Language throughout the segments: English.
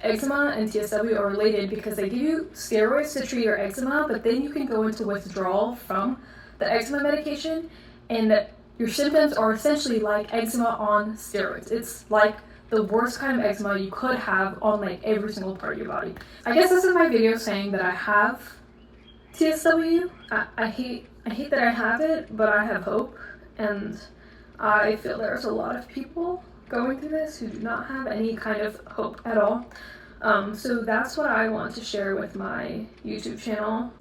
Eczema and TSW are related because they give you steroids to treat your eczema, but then you can go into withdrawal from the eczema medication, and your symptoms are essentially like eczema on steroids. It's like the worst kind of eczema you could have on like every single part of your body. I guess this is my video saying that I have TSW. I hate that I have it, but I have hope, and I feel there's a lot of people going through this who do not have any kind of hope at all. So that's what I want to share with my YouTube channel.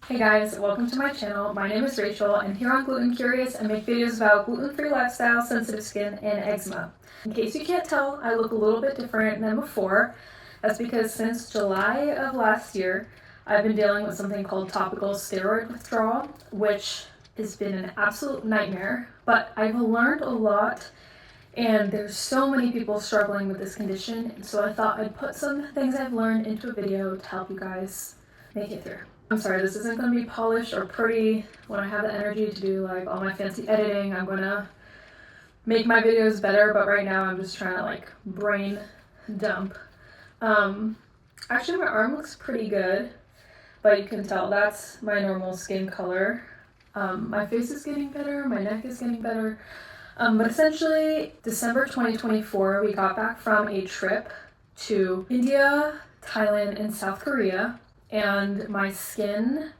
Hey guys, welcome to my channel. My name is Rachel, and here on Gluten Curious I make videos about gluten-free lifestyle, sensitive skin, and eczema. In case you can't tell, I look a little bit different than before. That's because since July of last year, I've been dealing with something called Topical Steroid Withdrawal, which has been an absolute nightmare, but I've learned a lot, and there's so many people struggling with this condition, so I thought I'd put some things I've learned into a video to help you guys make it through. I'm sorry, this isn't going to be polished or pretty. When I have the energy to do like all my fancy editing, I'm going to make my videos better, but right now I'm just trying to like brain dump. Actually my arm looks pretty good, but you can tell that's my normal skin color. My face is getting better, my neck is getting better, but essentially December 2024 we got back from a trip to India, Thailand, and South Korea, and my skin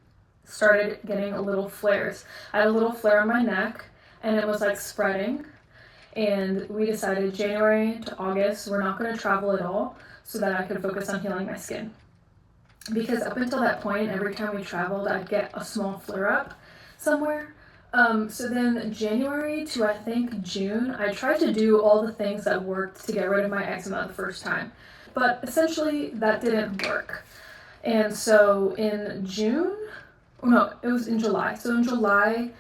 started getting a little flares. I had a little flare on my neck and it was like spreading, and we decided January to August we're not going to travel at all so that I could focus on healing my skin. Because up until that point, every time we traveled, I'd get a small flare-up somewhere. So then January to I think June, I tried to do all the things that worked to get rid of my eczema the first time. But essentially, that didn't work. And so in it was in July. So in July,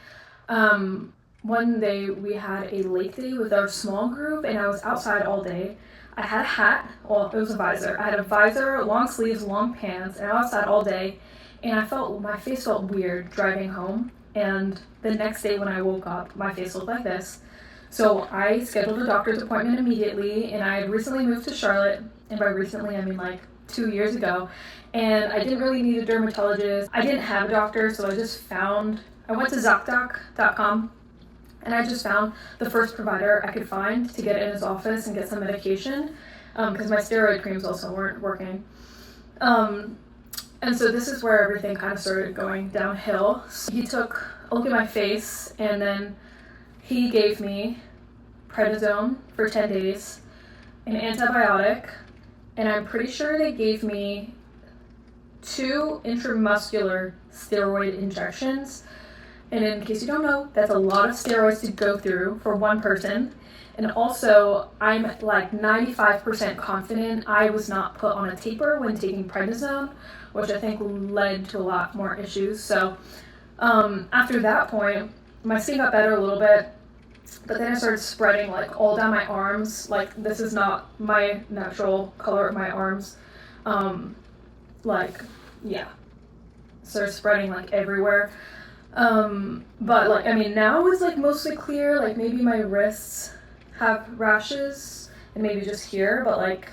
one day we had a lake day with our small group, and I was outside all day. I had a hat, well, it was a visor. I had a visor, long sleeves, long pants, and I was outside all day, and my face felt weird driving home, and the next day when I woke up, my face looked like this. So I scheduled a doctor's appointment immediately, and I had recently moved to Charlotte, and by recently I mean like 2 years ago, and I didn't really need a dermatologist. I didn't have a doctor, so I went to ZocDoc.com, and I just found the first provider I could find to get in his office and get some medication, because my steroid creams also weren't working. And so this is where everything kind of started going downhill. So he took a look at my face, and then he gave me prednisone for 10 days, an antibiotic, and I'm pretty sure they gave me 2 intramuscular steroid injections. And in case you don't know, that's a lot of steroids to go through for one person. And also, I'm like 95% confident I was not put on a taper when taking prednisone, which I think led to a lot more issues. So after that point, my skin got better a little bit, but then it started spreading like all down my arms. Like, this is not my natural color of my arms. Started spreading like everywhere. But like, I mean, now it's like mostly clear, like maybe my wrists have rashes and maybe just here, but like,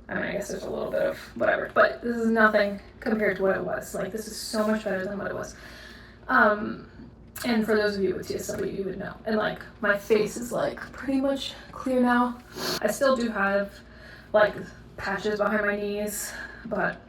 I mean, I guess there's a little bit of whatever, but this is nothing compared to what it was. Like, this is so much better than what it was. And for those of you with TSW, you would know. And like, my face is like pretty much clear now. I still do have like patches behind my knees, but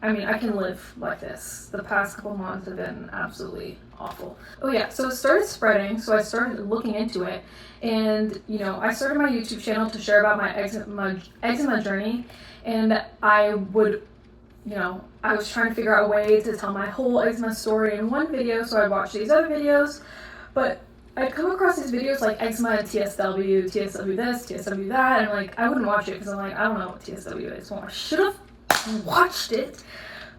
I mean, I can live like this. The past couple months have been absolutely awful. Oh yeah, so it started spreading, so I started looking into it, and I started my YouTube channel to share about my eczema journey, and I was trying to figure out a way to tell my whole eczema story in one video, so I watched these other videos, but I'd come across these videos like eczema and TSW this, TSW that, and like, I wouldn't watch it because I'm like, I don't know what TSW is. Well, I should have watched it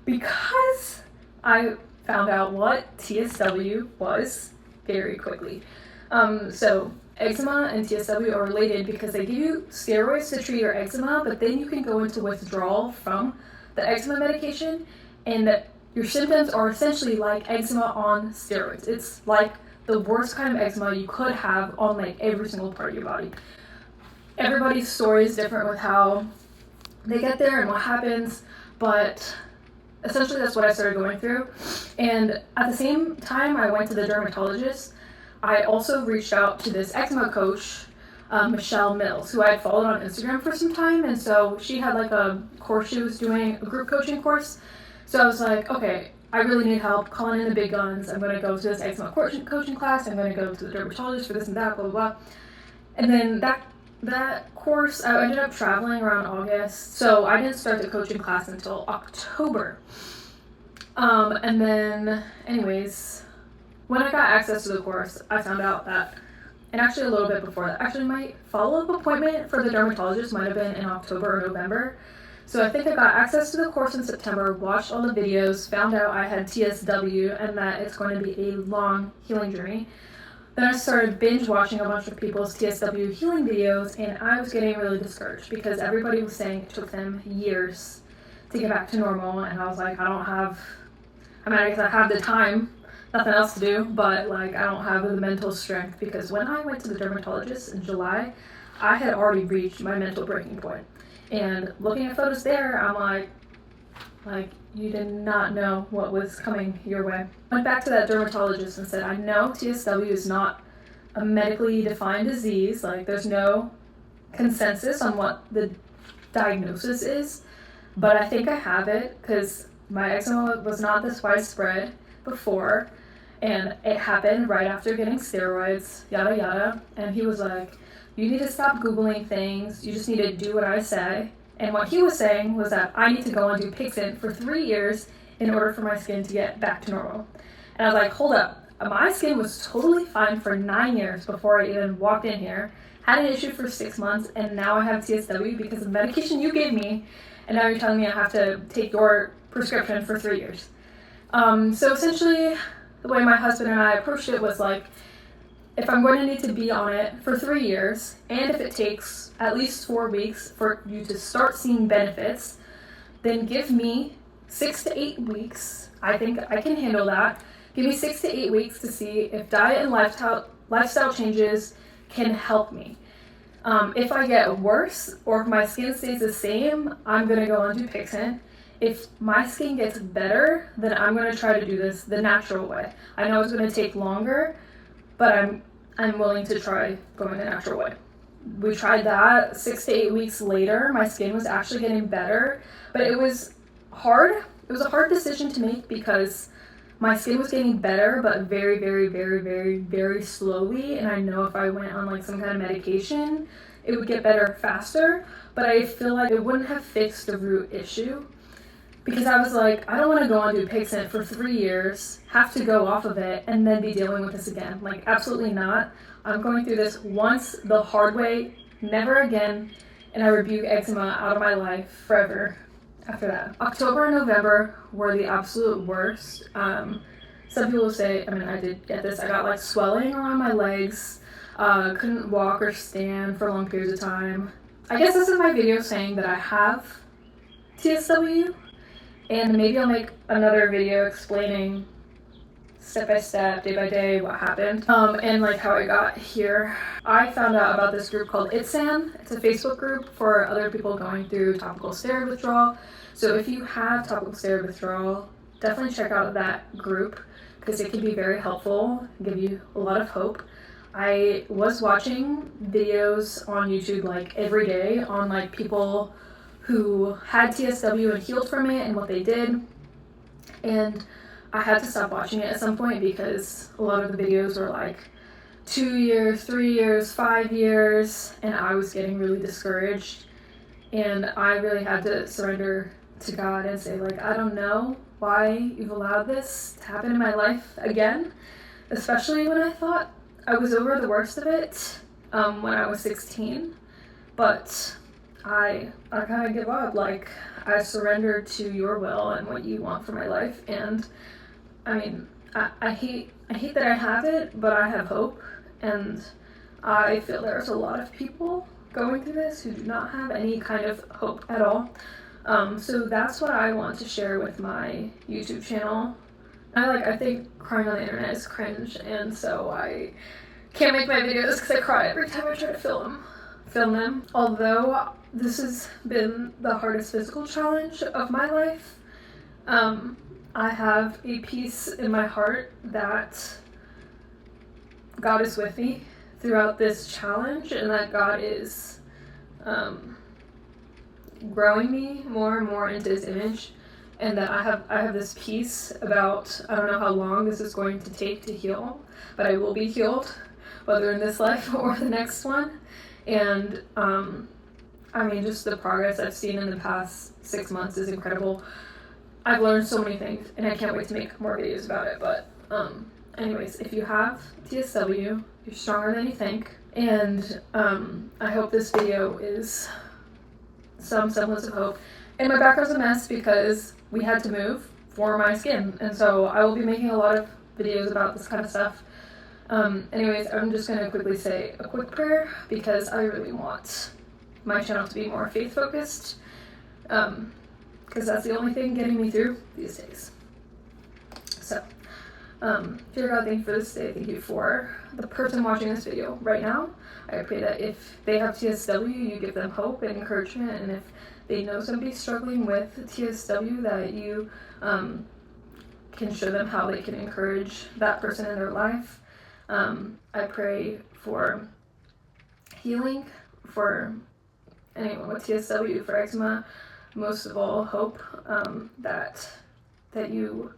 because I found out what TSW was very quickly. So eczema and TSW are related because they give you steroids to treat your eczema, but then you can go into withdrawal from the eczema medication, and your symptoms are essentially like eczema on steroids. It's like the worst kind of eczema you could have on like every single part of your body. Everybody's story is different with how they get there and what happens, but essentially that's what I started going through. And at the same time I went to the dermatologist, I also reached out to this eczema coach, Michelle Mills, who I had followed on Instagram for some time, and so she had like a course she was doing, a group coaching course. So I was like, okay, I really need help, calling in the big guns. I'm going to go to this eczema coaching class, I'm going to go to the dermatologist for this and that, blah, blah, blah. And then that course, I ended up traveling around August, so I didn't start the coaching class until October. And then, anyways, when I got access to the course, I found out that, and actually a little bit before that, actually my follow-up appointment for the dermatologist might have been in October or November. So I think I got access to the course in September, watched all the videos, found out I had TSW and that it's going to be a long healing journey. Then I started binge watching a bunch of people's TSW healing videos, and I was getting really discouraged because everybody was saying it took them years to get back to normal, and I was like, I guess I have the time, nothing else to do, but like I don't have the mental strength, because when I went to the dermatologist in July, I had already reached my mental breaking point. And looking at photos there, I'm like you did not know what was coming your way. Went back to that dermatologist and said, I know TSW is not a medically defined disease, like there's no consensus on what the diagnosis is, but I think I have it because my eczema was not this widespread before, and it happened right after getting steroids, yada yada. And he was like, you need to stop Googling things, you just need to do what I say. And what he was saying was that I need to go and do Pixent for 3 years in order for my skin to get back to normal. And I was like, hold up, my skin was totally fine for 9 years before I even walked in here, had an issue for 6 months, and now I have TSW because of the medication you gave me, and now you're telling me I have to take your prescription for 3 years. So essentially, the way my husband and I approached it was like, if I'm going to need to be on it for 3 years, and if it takes at least 4 weeks for you to start seeing benefits, then give me 6 to 8 weeks. I think I can handle that. Give me 6 to 8 weeks to see if diet and lifestyle changes can help me. If I get worse, or if my skin stays the same, I'm going to go and do Pixent. If my skin gets better, then I'm going to try to do this the natural way. I know it's going to take longer, but I'm willing to try going the natural way. We tried that. 6 to 8 weeks later, my skin was actually getting better, but it was hard. It was a hard decision to make because my skin was getting better, but very, very, very, very, very slowly. And I know if I went on like some kind of medication, it would get better faster, but I feel like it wouldn't have fixed the root issue. Because I was like, I don't want to go on do Pixent for 3 years, have to go off of it, and then be dealing with this again. Like, absolutely not. I'm going through this once the hard way, never again, and I rebuke eczema out of my life forever after that. October and November were the absolute worst. Some people say, I did get this, I got like swelling around my legs, couldn't walk or stand for long periods of time. I guess this is my video saying that I have TSW. And maybe I'll make another video explaining step by step, day by day, what happened, and like how I got here. I found out about this group called Eczema. It's a Facebook group for other people going through topical steroid withdrawal. So if you have topical steroid withdrawal, definitely check out that group because it can be very helpful, give you a lot of hope. I was watching videos on YouTube like every day on like people who had TSW and healed from it and what they did, and I had to stop watching it at some point because a lot of the videos were like 2 years, 3 years, 5 years, and I was getting really discouraged, and I really had to surrender to God and say like, I don't know why you've allowed this to happen in my life again, especially when I thought I was over the worst of it when I was 16, but I kind of give up. Like, I surrendered to your will and what you want for my life, and I hate that I have it, but I have hope, and I feel there's a lot of people going through this who do not have any kind of hope at all. So that's what I want to share with my YouTube channel I think crying on the internet is cringe, and so I can't make my videos because I cry every time I try to film them. Although this has been the hardest physical challenge of my life, I have a peace in my heart that God is with me throughout this challenge, and that God is growing me more and more into His image, and that I have this peace about, I don't know how long this is going to take to heal, but I will be healed, whether in this life or the next one. And I mean, just the progress I've seen in the past 6 months is incredible. I've learned so many things, and I can't wait to make more videos about it. But anyways, if you have TSW, you're stronger than you think, and I hope this video is some semblance of hope. And my background's a mess because we had to move for my skin, and so I will be making a lot of videos about this kind of stuff. Anyways, I'm just going to quickly say a quick prayer because I really want my channel to be more faith-focused, because that's the only thing getting me through these days. So, dear God, thank you for this day. Thank you for the person watching this video right now. I pray that if they have TSW, you give them hope and encouragement, and if they know somebody struggling with TSW, that you can show them how they can encourage that person in their life. I pray for healing for anyone with TSW, for eczema, most of all hope, that you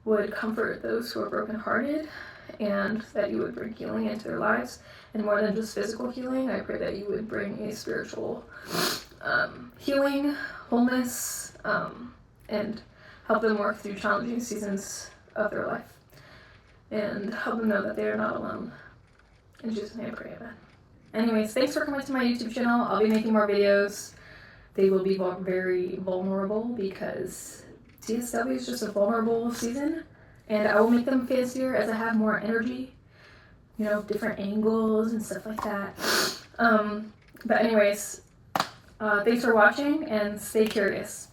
would comfort those who are brokenhearted, and that you would bring healing into their lives. And more than just physical healing, I pray that you would bring a spiritual healing, wholeness, and help them work through challenging seasons of their life, and help them know that they are not alone. In Jesus' name I pray, amen. Anyways, thanks for coming to my YouTube channel. I'll be making more videos. They will be very vulnerable because TSW is just a vulnerable season, and I will make them fancier as I have more energy, you know, different angles and stuff like that. But anyways, thanks for watching, and stay curious.